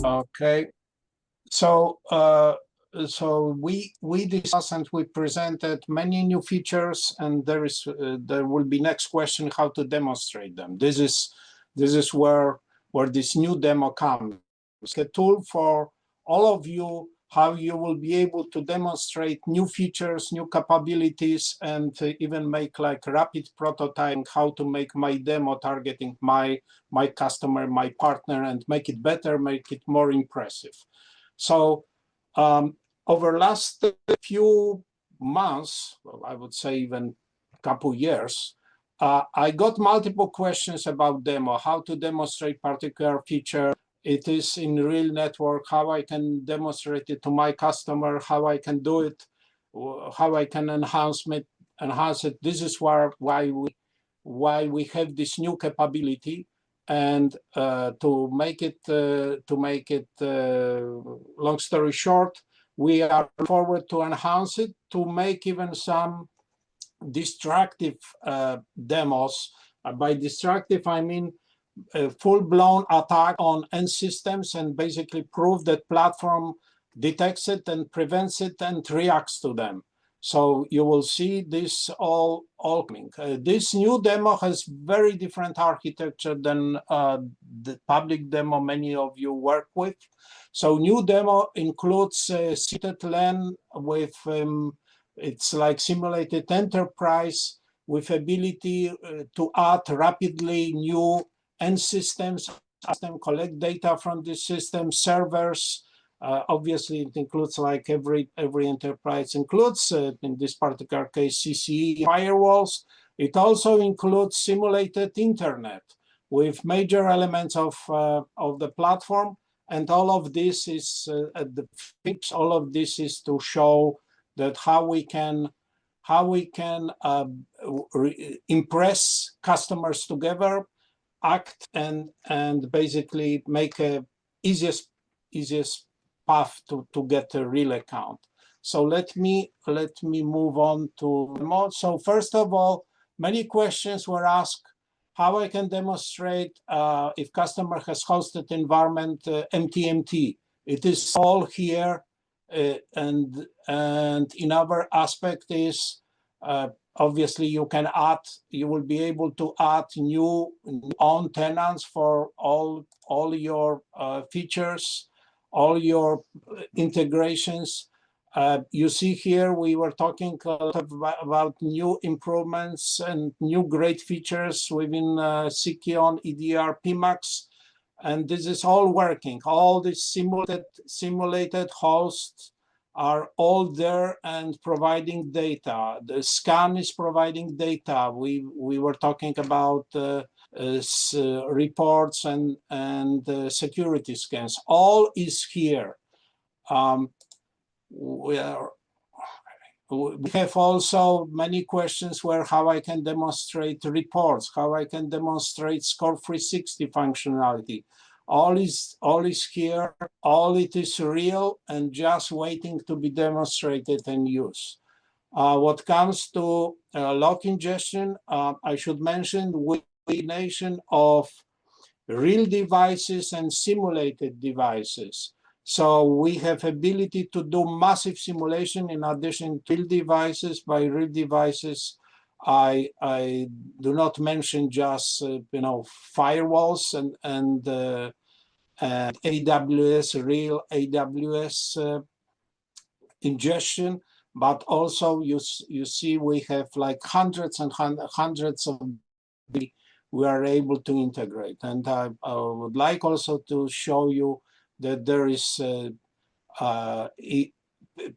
Okay, so we discussed and we presented many new features, and there will be next question how to demonstrate them. This is where this new demo comes. It's a tool for all of you how you will be able to demonstrate new features, new capabilities, and even make like rapid prototyping how to make my demo targeting my customer, my partner, and make it better, make it more impressive. So over last few months, well, I would say even a couple years, I got multiple questions about demo, how to demonstrate particular feature. It is in real network, how I can demonstrate it to my customer, how I can do it, how I can enhance it. This is why we have this new capability. And to make it long story short, we are forward to enhance it, to make even some destructive demos. By destructive, I mean a full-blown attack on end systems, and basically prove that platform detects it and prevents it and reacts to them. So you will see this all coming. This new demo has very different architecture than the public demo many of you work with. So new demo includes seated LAN with it's like simulated enterprise with ability to add rapidly new end systems, collect data from the system, servers. Obviously, it includes like every enterprise includes, in this particular case, CCE firewalls. It also includes simulated internet with major elements of the platform. And all of this is all of this is to show that how we can impress customers together, act and basically make a easiest path to get a real account. So let me move on to demo. So first of all, many questions were asked how I can demonstrate if customer has hosted environment MTMT. It is all here, and another aspect is obviously you will be able to add new own tenants for all your features, all your integrations. You see here we were talking a lot about new improvements and new great features within Seceon EDR PMAX, and this is all working. All these simulated hosts are all there and providing data. The scan is providing data. We were talking about reports and security scans. All is here. We have also many questions where how I can demonstrate reports, how I can demonstrate Score 360 functionality. All is here, all it is real and just waiting to be demonstrated and used. What comes to log ingestion, I should mention with combination of real devices and simulated devices. So we have ability to do massive simulation in addition to real devices. By real devices, I do not mention just firewalls and AWS, real AWS ingestion, but also you see we have like hundreds and hundreds of we are able to integrate. And I would like also to show you that there is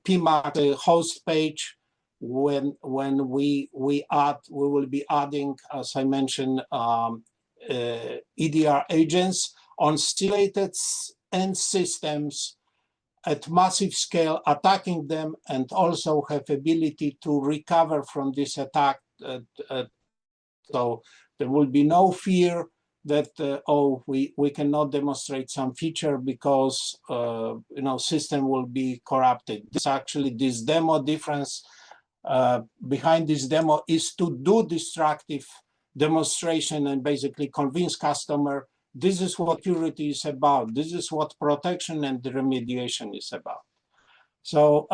PMAX host page. When we will be adding, as I mentioned, EDR agents on simulated end systems at massive scale, attacking them, and also have ability to recover from this attack. So there will be no fear that we cannot demonstrate some feature because system will be corrupted. This actually this demo difference behind this demo is to do destructive demonstration and basically convince customer this is what security is about. This is what protection and remediation is about. So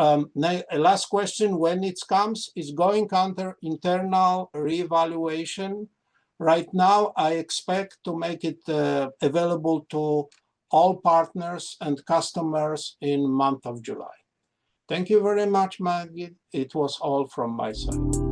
last question, when it comes, is going under internal reevaluation. Right now, I expect to make it available to all partners and customers in month of July. Thank you very much, Maggie. It was all from my side.